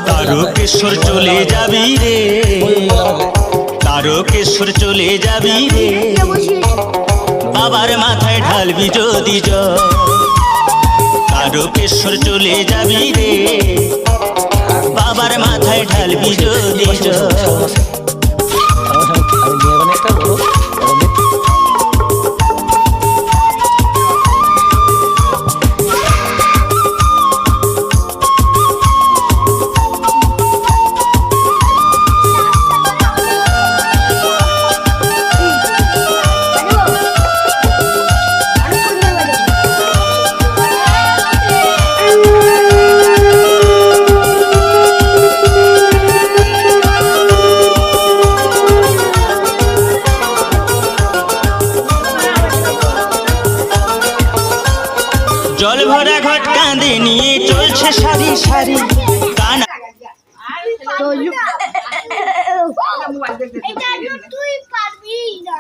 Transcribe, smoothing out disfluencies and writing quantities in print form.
তারকেশ্বর চলে যাবি রে, তারকেশ্বর চলে যাবি রে, বাবার মাথায় ঢালবি যদি জল। তারকেশ্বর চলে যাবি রে, বাবার মাথায় ঢালবি যদি জল। জল ভরা ঘট কাঁধে নিয়ে চলছে সারি সারি কানা। তুই পারবি না।